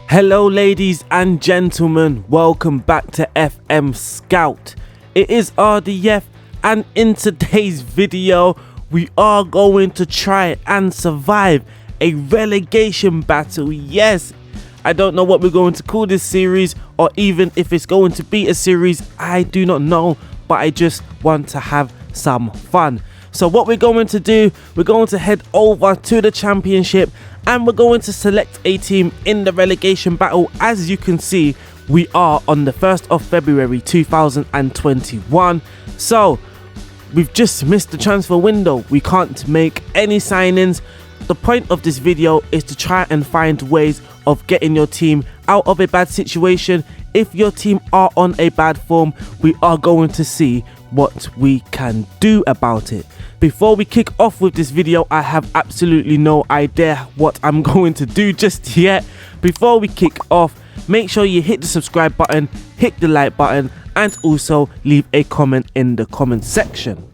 Hello ladies and gentlemen, welcome back to FMSCOUT. It is RDF and in today's video we are going to try and survive a relegation battle. Yes, I don't know what we're going to call this series or even if it's going to be a series, I do not know, but I just want to have some fun. So what we're going to do, we're going to head over to the championship and we're going to select a team in the relegation battle. As you can see, we are on the 1st of February 2021. So we've just missed the transfer window. We can't make any signings. The point of this video is to try and find ways of getting your team out of a bad situation. If your team are on a bad form, we are going to see what we can do about it. Before we kick off with this video, I have absolutely no idea what I'm going to do just yet. Before we kick off, make sure you hit the subscribe button, hit the like button, and also leave a comment in the comment section.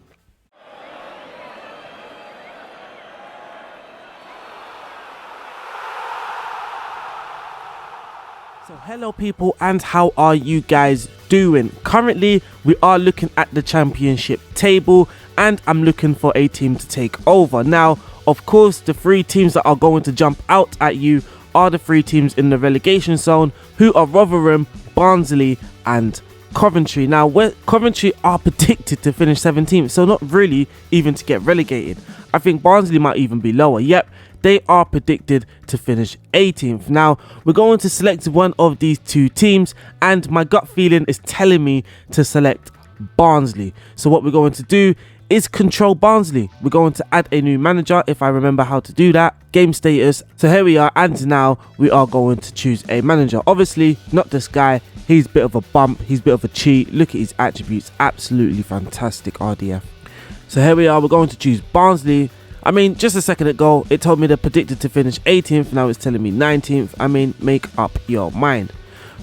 So hello people, and how are you guys doing? Currently we are looking at the championship table and I'm looking for a team to take over. Now of course the three teams that are going to jump out at you are the three teams in the relegation zone, who are Rotherham, Barnsley and Coventry. Now Coventry are predicted to finish 17th, so not really even to get relegated. I think Barnsley might even be lower. Yep, they are predicted to finish 18th. Now we're going to select one of these two teams and my gut feeling is telling me to select Barnsley. So what we're going to do is control Barnsley. We're going to add a new manager, if I remember how to do that. Game status. So here we are, and now we are going to choose a manager. Obviously not this guy, he's a bit of a bump, he's a bit of a cheat. Look at his attributes, absolutely fantastic RDF. So here we are, we're going to choose Barnsley. I mean, just a second ago it told me they're predicted to finish 18th, now it's telling me 19th. I mean, make up your mind.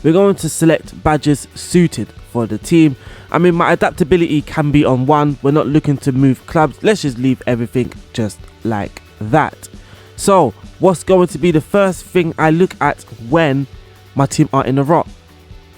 We're going to select badges suited for the team. I mean, my adaptability can be on 1. We're not looking to move clubs. Let's just leave everything just like that. So what's going to be the first thing I look at when my team are in a rot?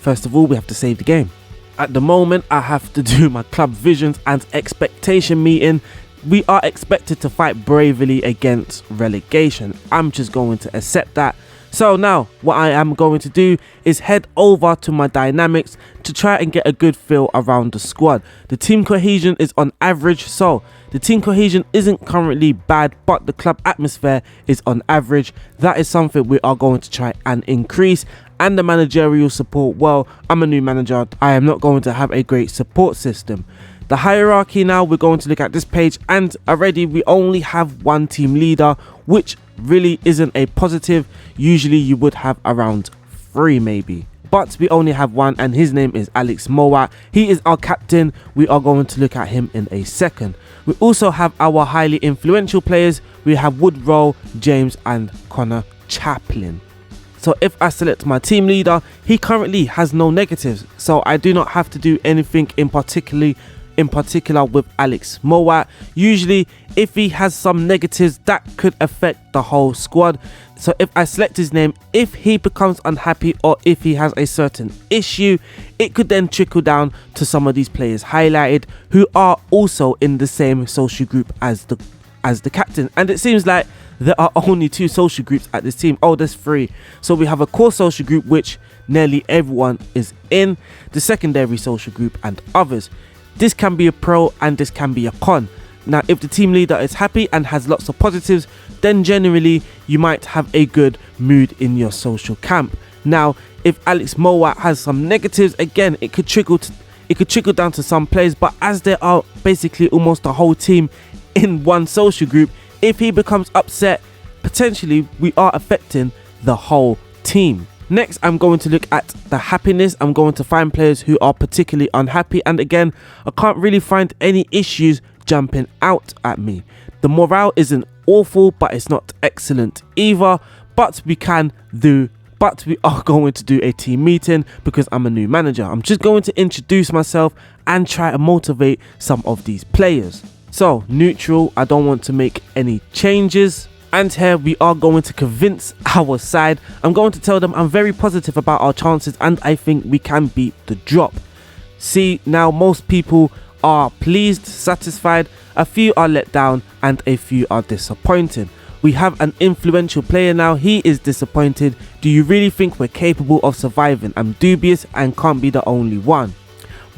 First of all, we have to save the game. At the moment I have to do my club visions and expectation meeting. We are expected to fight bravely against relegation. I'm just going to accept that. So now what I am going to do is head over to my dynamics to try and get a good feel around the squad. The team cohesion is on average, so the team cohesion isn't currently bad, but the club atmosphere is on average. That is something we are going to try and increase. And the managerial support, well, I'm a new manager, I am not going to have a great support system. The hierarchy, now we're going to look at this page, and already we only have one team leader, which really isn't a positive. Usually you would have around 3 maybe, but we only have one, and his name is Alex Mowat. He is our captain. We are going to look at him in a second. We also have our highly influential players. We have Woodrow, James and Connor Chaplin. So if I select my team leader, he currently has no negatives, so I do not have to do anything in particular with Alex Mowat. Usually if he has some negatives, that could affect the whole squad. So if I select his name, if he becomes unhappy or if he has a certain issue, it could then trickle down to some of these players highlighted who are also in the same social group as the captain. And it seems like there are only 2 social groups at this team. Oh, there's 3. So we have a core social group which nearly everyone is in, the secondary social group and others. This can be a pro and this can be a con. Now if the team leader is happy and has lots of positives, then generally you might have a good mood in your social camp. Now if Alex Mowat has some negatives, again it could trickle down to some players, but as there are basically almost the whole team in one social group, if he becomes upset, potentially we are affecting the whole team. Next, I'm going to look at the happiness. I'm going to find players who are particularly unhappy, and again I can't really find any issues jumping out at me. The morale isn't awful, but it's not excellent either, but we are going to do a team meeting because I'm a new manager. I'm just going to introduce myself and try to motivate some of these players. So neutral, I don't want to make any changes. And here we are going to convince our side. I'm going to tell them I'm very positive about our chances and I think we can beat the drop. See, now most people are pleased, satisfied, a few are let down and a few are disappointed. We have an influential player now, he is disappointed. Do you really think we're capable of surviving? I'm dubious and can't be the only one.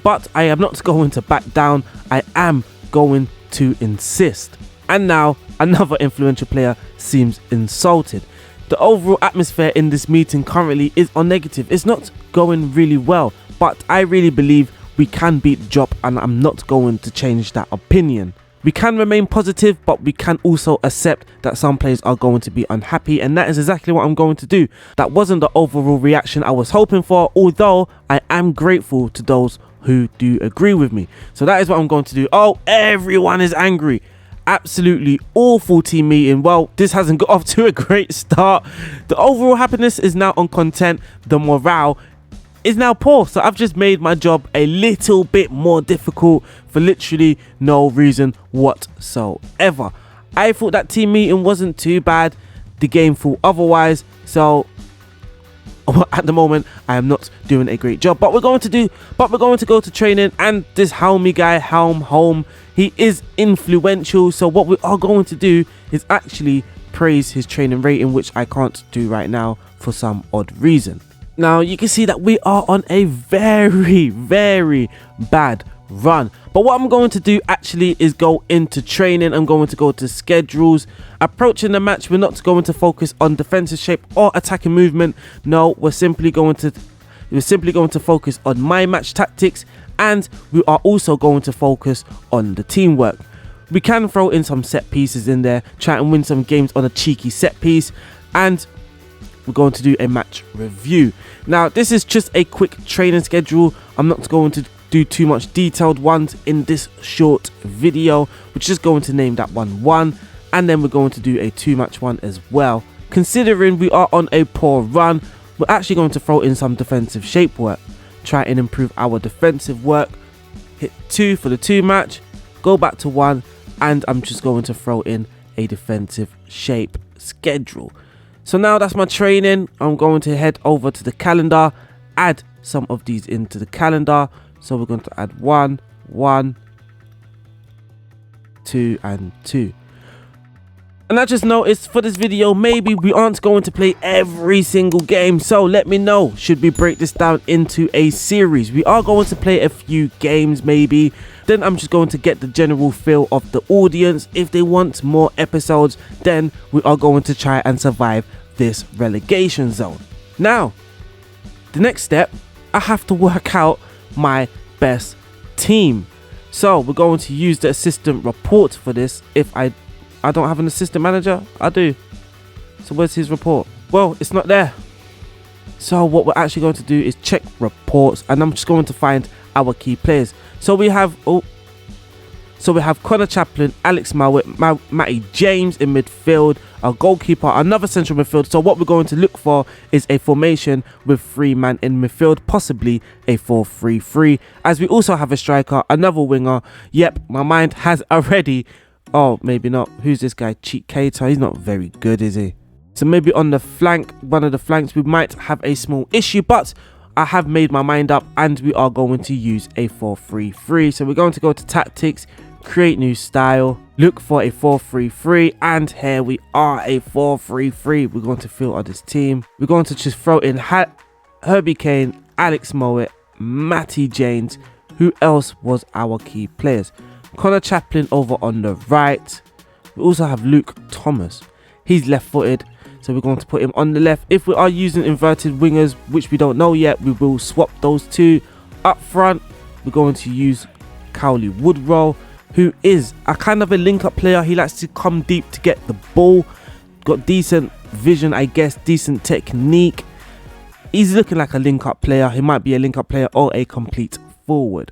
But I am not going to back down, I am going to insist. And now another influential player seems insulted. The overall atmosphere in this meeting currently is on negative. It's not going really well, but I really believe we can beat the drop and I'm not going to change that opinion. We can remain positive, but we can also accept that some players are going to be unhappy, and that is exactly what I'm going to do. That wasn't the overall reaction I was hoping for, although I am grateful to those who do agree with me. So that is what I'm going to do. Oh, everyone is angry. Absolutely awful team meeting. Well, this hasn't got off to a great start. The overall happiness is now on content. The morale is now poor. So I've just made my job a little bit more difficult for literally no reason whatsoever. I thought that team meeting wasn't too bad. The game thought otherwise. So at the moment I am not doing a great job, but we're going to go to training, and this Helmy guy, Helm, he is influential. So what we are going to do is actually praise his training rating, which I can't do right now for some odd reason. Now you can see that we are on a very bad run, but what I'm going to do actually is go into training. I'm going to go to schedules. Approaching the match, we're not going to focus on defensive shape or attacking movement. No, we're simply going to focus on my match tactics, and we are also going to focus on the teamwork. We can throw in some set pieces in there, try and win some games on a cheeky set piece, and we're going to do a match review. Now this is just a quick training schedule. I'm not going to do too much detailed ones in this short video. We're just going to name that one, and then we're going to do a 2-match one as well. Considering we are on a poor run, we're actually going to throw in some defensive shape work, try and improve our defensive work. Hit 2 for the 2-match, go back to 1, and I'm just going to throw in a defensive shape schedule. So now that's my training. I'm going to head over to the calendar, add some of these into the calendar. So we're going to add 1, 1, 2 and 2. And I just noticed for this video, maybe we aren't going to play every single game. So let me know, should we break this down into a series? We are going to play a few games maybe. Then I'm just going to get the general feel of the audience. If they want more episodes, then we are going to try and survive this relegation zone. Now, the next step, I have to work out my best team. So we're going to use the assistant report for this. If I don't have an assistant manager, I do. So where's his report? Well, it's not there. So what we're actually going to do is check reports, and I'm just going to find our key players. So we have Connor Chaplin, Alex Mowat, Matty James in midfield, our goalkeeper, another central midfield. So what we're going to look for is a formation with 3 men in midfield, possibly a 4-3-3, as we also have a striker, another winger. Yep, my mind has already, oh maybe not, who's this guy, Cheat Cater? He's not very good, is he? So maybe on the flank, one of the flanks, we might have a small issue, but I have made my mind up and we are going to use a 4-3-3. So we're going to go to tactics, create new style, look for a 4-3-3, and here we are, a 4-3-3. We're going to filter this team. We're going to just throw in Herbie Kane, Alex Mowat, Matty James. Who else was our key players? Connor Chaplin over on the right. We also have Luke Thomas. He's left-footed, so we're going to put him on the left. If we are using inverted wingers, which we don't know yet, we will swap those two. Up front, we're going to use Cowley Woodrow, who is a kind of a link-up player. He likes to come deep to get the ball. Got decent vision, I guess, decent technique. He's looking like a link-up player. He might be a link-up player or a complete forward.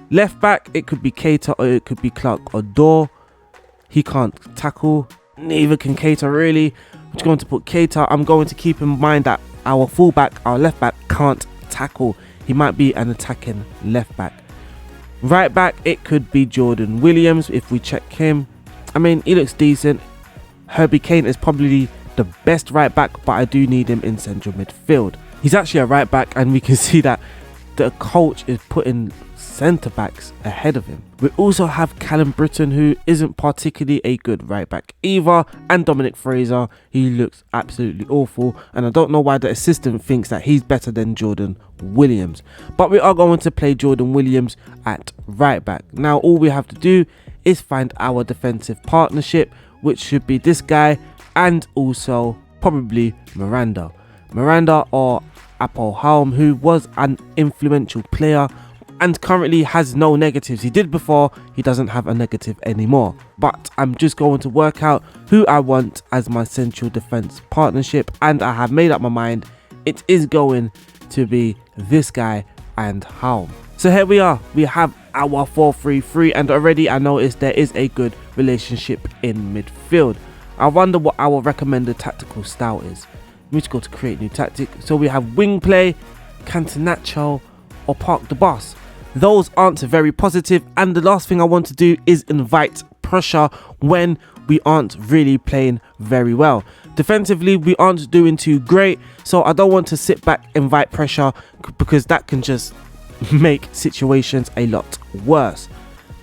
Left back, it could be Cater or it could be Clark or Dor. He can't tackle. Neither can Cater really. I'm just going to put Cater. I'm going to keep in mind that our fullback, our left back, can't tackle. He might be an attacking left back. Right back, it could be Jordan Williams if we check him. I mean, he looks decent. Herbie Kane is probably the best right back, but I do need him in central midfield. He's actually a right back, and we can see that the coach is putting centre backs ahead of him. We also have Callum Britton, who isn't particularly a good right back either, and Dominic Fraser, he looks absolutely awful, and I don't know why the assistant thinks that he's better than Jordan Williams. But we are going to play Jordan Williams at right back. Now all we have to do is find our defensive partnership, which should be this guy and also probably Miranda or Appelholm, who was an influential player and currently has no negatives. He did before, he doesn't have a negative anymore. But I'm just going to work out who I want as my central defense partnership, and I have made up my mind. It is going to be this guy and Helm. So here we are, we have our 4-3-3, and already I noticed there is a good relationship in midfield. I wonder what our recommended tactical style is. We need to go to create new tactic. So we have wing play, Catenaccio, or park the bus. Those aren't very positive, and the last thing I want to do is invite pressure when we aren't really playing very well. Defensively, we aren't doing too great, so I don't want to sit back, invite pressure, because that can just make situations a lot worse.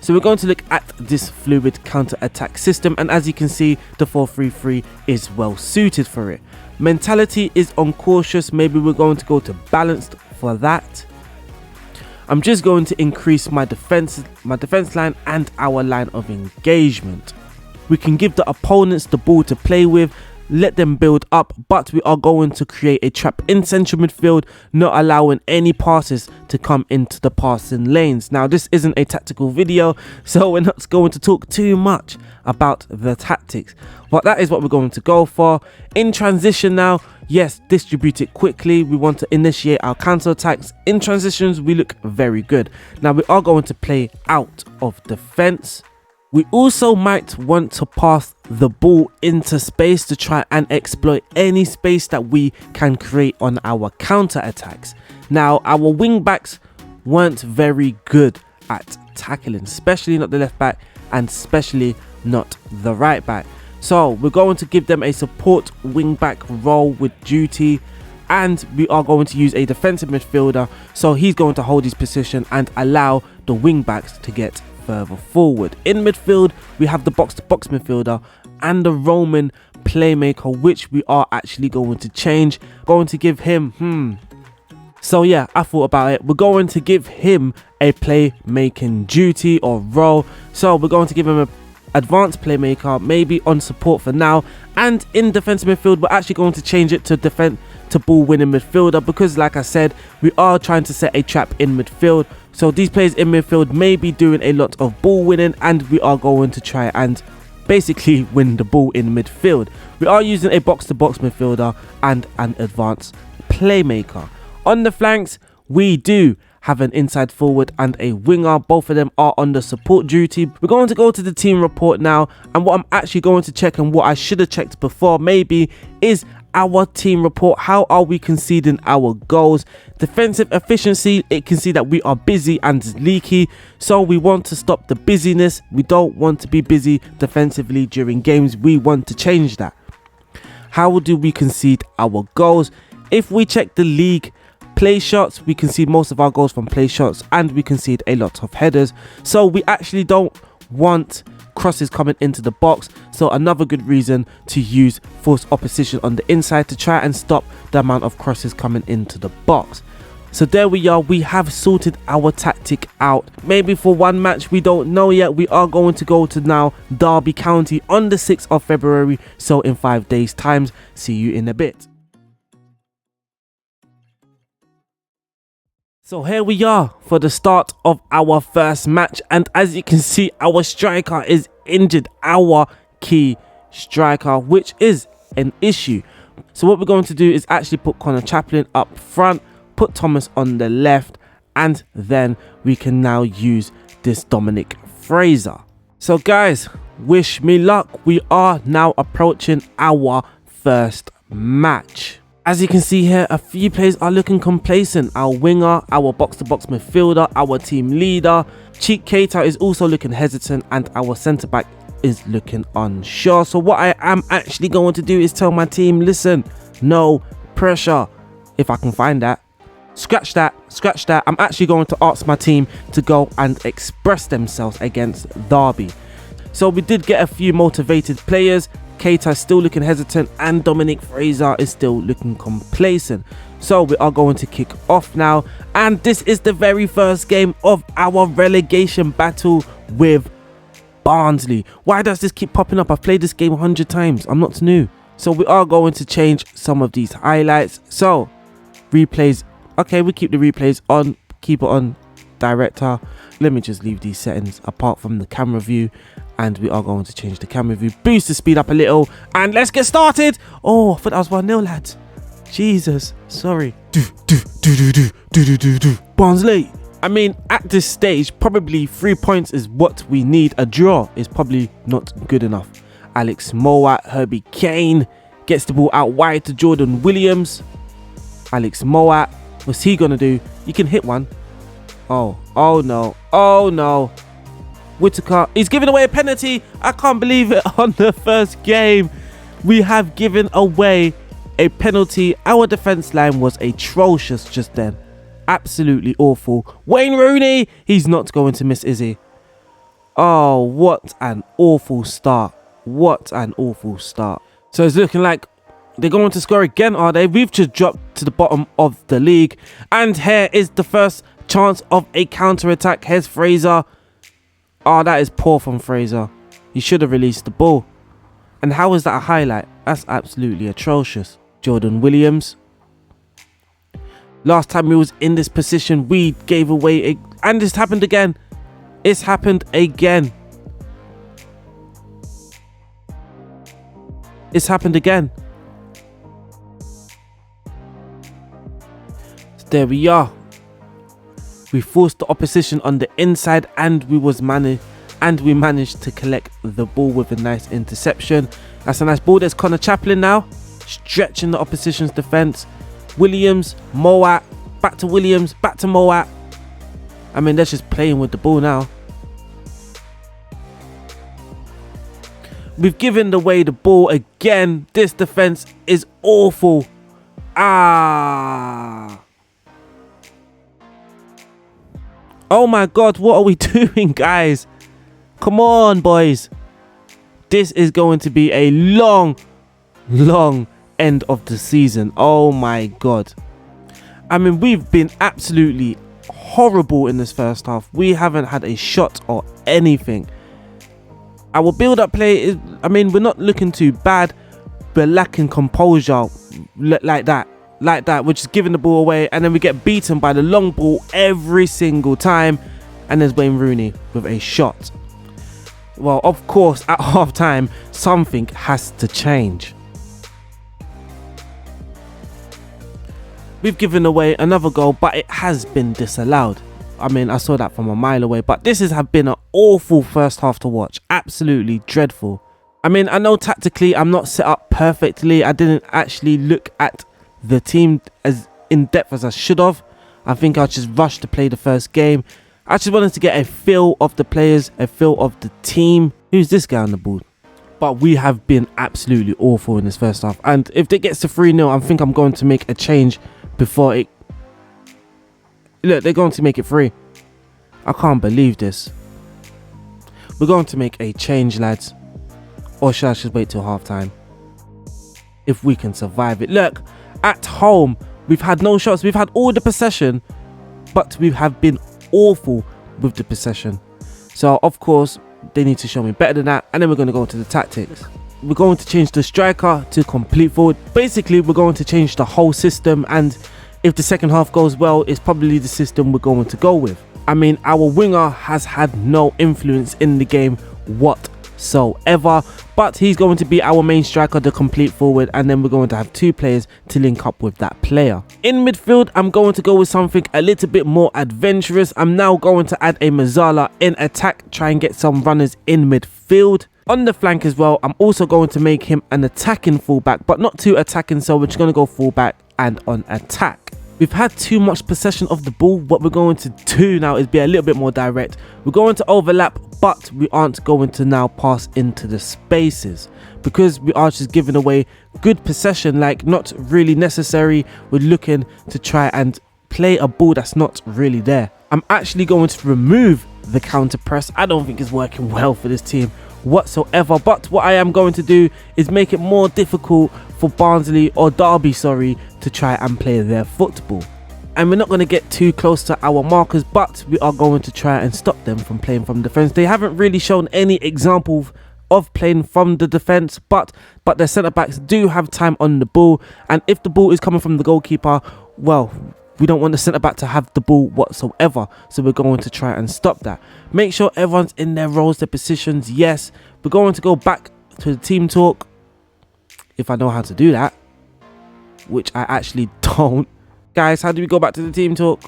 So we're going to look at this fluid counter-attack system, and as you can see, the 4-3-3 is well suited for it. Mentality is on cautious, maybe we're going to go to balanced for that. I'm just going to increase my defense line and our line of engagement. We can give the opponents the ball to play with, let them build up, but we are going to create a trap in central midfield, not allowing any passes to come into the passing lanes. Now this isn't a tactical video, so we're not going to talk too much about the tactics, but that is what we're going to go for. In transition now, yes, distribute it quickly. We want to initiate our counter attacks. In transitions, we look very good. Now we are going to play out of defense. We also might want to pass the ball into space to try and exploit any space that we can create on our counter attacks. Now our wing backs weren't very good at tackling, especially not the left back and especially not the right back. So we're going to give them a support wing back role with duty, and we are going to use a defensive midfielder, so he's going to hold his position and allow the wing backs to get further forward. In midfield, we have the box-to-box midfielder and the Roman playmaker, which we are actually going to change. Going to give him so yeah, I thought about it. We're going to give him a playmaking duty or role, so we're going to give him a advanced playmaker, maybe on support for now, and in defensive midfield we're actually going to change it to ball winning midfielder, because like I said, we are trying to set a trap in midfield. So these players in midfield may be doing a lot of ball winning, and we are going to try and basically win the ball in midfield. We are using a box-to-box midfielder and an advanced playmaker. On the flanks, we do have an inside forward and a winger. Both of them are on the support duty. We're going to go to the team report now, and what I'm actually going to check, and what I should have checked before maybe, is our team report. How are we conceding our goals? Defensive efficiency, it can see that we are busy and leaky, so we want to stop the busyness. We don't want to be busy defensively during games. We want to change that. How do we concede our goals? If we check the league play shots, we concede most of our goals from play shots, and we concede a lot of headers, so we actually don't want crosses coming into the box. So another good reason to use forced opposition on the inside to try and stop the amount of crosses coming into the box. So there we are, we have sorted our tactic out. Maybe for one match, we don't know yet. We are going to go to now Derby County on the 6th of February, so in 5 days time. See you in a bit. So here we are for the start of our first match, and as you can see, our striker is injured, our key striker, which is an issue. So what we're going to do is actually put Connor Chaplin up front, put Thomas on the left, and then we can now use this Dominic Fraser. So guys, wish me luck. We are now approaching our first match. As you can see here, a few players are looking complacent. Our winger, our box-to-box midfielder, our team leader, Cheek Keita is also looking hesitant, and our centre-back is looking unsure. So what I am actually going to do is tell my team, listen, no pressure. If I can find that. Scratch that. I'm actually going to ask my team to go and express themselves against Derby. So we did get a few motivated players. Keita is still looking hesitant and Dominic Fraser is still looking complacent. So we are going to kick off now, and this is the very first game of our relegation battle with Barnsley. Why does this keep popping up? I've played this game 100 times. I'm not new. So we are going to change some of these highlights. So replays, okay, we keep the replays on, keep it on director. Let me just leave these settings apart from the camera view, and we are going to change the camera view, boost the speed up a little, and let's get started. Oh, I thought that was 1-0, lads. Jesus, sorry. Barnsley. I mean, at this stage, probably 3 points is what we need. A draw is probably not good enough. Alex Mowat, Herbie Kane gets the ball out wide to Jordan Williams. Alex Mowat, what's he gonna do? You can hit one. Oh no. Whitaker, he's giving away a penalty. I can't believe it. On the first game, we have given away a penalty. Our defense line was atrocious just then. Absolutely awful. Wayne Rooney, he's not going to miss, is he? Oh, what an awful start. What an awful start. So it's looking like they're going to score again, are they? We've just dropped to the bottom of the league. And here is the first chance of a counter-attack. Here's Fraser. Oh, that is poor from Fraser. He should have released the ball. And how is that a highlight? That's absolutely atrocious. Jordan Williams. Last time we was in this position, we gave away and this happened again. It's happened again. It's happened again. So there we are. We forced the opposition on the inside, and we managed to collect the ball with a nice interception. That's a nice ball. There's Connor Chaplin now, stretching the opposition's defense. Williams, Mowat, back to Williams, back to Mowat. I mean, they're just playing with the ball now. We've given away the ball again. This defense is awful. Oh my God, what are we doing, guys? Come on, boys. This is going to be a long end of the season. Oh my God. I mean, we've been absolutely horrible in this first half. We haven't had a shot or anything. Our build-up play is, I mean, we're not looking too bad. We're lacking composure like that. We're just giving the ball away, and then we get beaten by the long ball every single time. And there's Wayne Rooney with a shot. Well, of course, at half-time, something has to change. We've given away another goal, but it has been disallowed. I mean, I saw that from a mile away, but this has been an awful first half to watch. Absolutely dreadful. I mean, I know tactically I'm not set up perfectly. I didn't actually look at the team as in depth as I should have. I think I just rushed to play the first game. I just wanted to get a feel of the players, a feel of the team. Who's this guy on the ball? But we have been absolutely awful in this first half. And if it gets to 3-0, I think I'm going to make a change before it... Look, they're going to make it 3. I can't believe this. We're going to make a change, lads. Or should I just wait till half-time? If we can survive it. Look, at home, we've had no shots. We've had all the possession, but we have been awful with the possession. So, of course, they need to show me better than that. And then we're going to go into the tactics. We're going to change the striker to complete forward. Basically, we're going to change the whole system. And if the second half goes well, it's probably the system we're going to go with. I mean, our winger has had no influence in the game whatsoever, but he's going to be our main striker, the complete forward, and then we're going to have 2 players to link up with that player. In midfield, I'm going to go with something a little bit more adventurous. I'm now going to add a Mazzala in attack, try and get some runners in midfield. On the flank as well, I'm also going to make him an attacking fullback, but not too attacking, so we're just going to go fullback and on attack. We've had too much possession of the ball. What we're going to do now is be a little bit more direct. We're going to overlap, but we aren't going to now pass into the spaces because we are just giving away good possession, like not really necessary. We're looking to try and play a ball that's not really there. I'm actually going to remove the counter press. I don't think it's working well for this team whatsoever, but what I am going to do is make it more difficult for Barnsley or Derby, to try and play their football. And we're not going to get too close to our markers, but we are going to try and stop them from playing from defense. They haven't really shown any example of playing from the defense, but their centre backs do have time on the ball, and if the ball is coming from the goalkeeper, well, we don't want the centre back to have the ball whatsoever, so we're going to try and stop that. Make sure everyone's in their roles, their positions. Yes, we're going to go back to the team talk, if I know how to do that, which I actually don't. Guys, how do we go back to the team talk?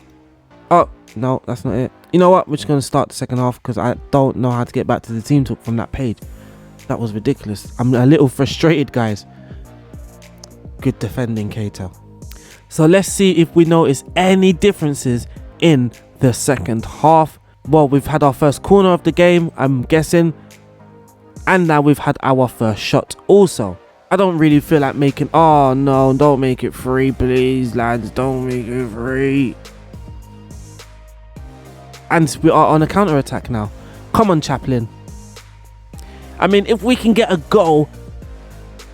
Oh, no, that's not it. You know what? We're just going to start the second half because I don't know how to get back to the team talk from that page. That was ridiculous. I'm a little frustrated, guys. Good defending, Kato. So let's see if we notice any differences in the second half. Well, we've had our first corner of the game, I'm guessing. And now we've had our first shot also. I don't really feel like making... Oh, no, don't make it free, please, lads. Don't make it free. And we are on a counter-attack now. Come on, Chaplin. I mean, if we can get a goal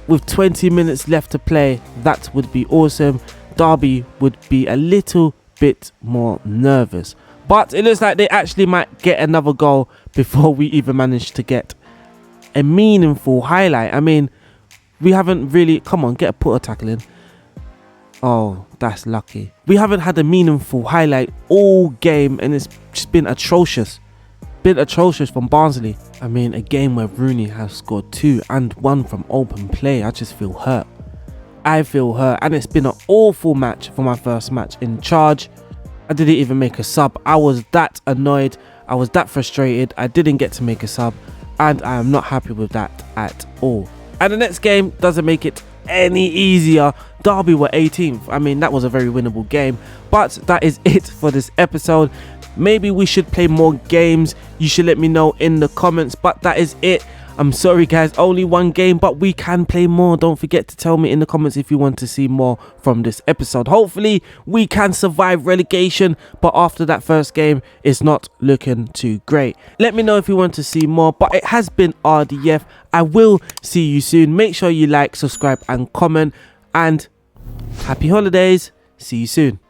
with 20 minutes left to play, that would be awesome. Derby would be a little bit more nervous. But it looks like they actually might get another goal before we even manage to get a meaningful highlight. I mean, we haven't really... Come on, get a putter tackle in. Oh, that's lucky. We haven't had a meaningful highlight all game, and it's just been atrocious. Been atrocious from Barnsley. I mean, a game where Rooney has scored 2 and 1 from open play. I just feel hurt. I feel hurt, and it's been an awful match for my first match in charge. I didn't even make a sub. I was that annoyed. I was that frustrated. I didn't get to make a sub, and I am not happy with that at all. And the next game doesn't make it any easier. Derby were 18th. I mean, that was a very winnable game. But that is it for this episode. Maybe we should play more games. You should let me know in the comments. But that is it. I'm sorry, guys. Only one game, but we can play more. Don't forget to tell me in the comments if you want to see more from this episode. Hopefully, we can survive relegation. But after that first game, it's not looking too great. Let me know if you want to see more. But it has been RDF. I will see you soon. Make sure you like, subscribe, and comment. And happy holidays. See you soon.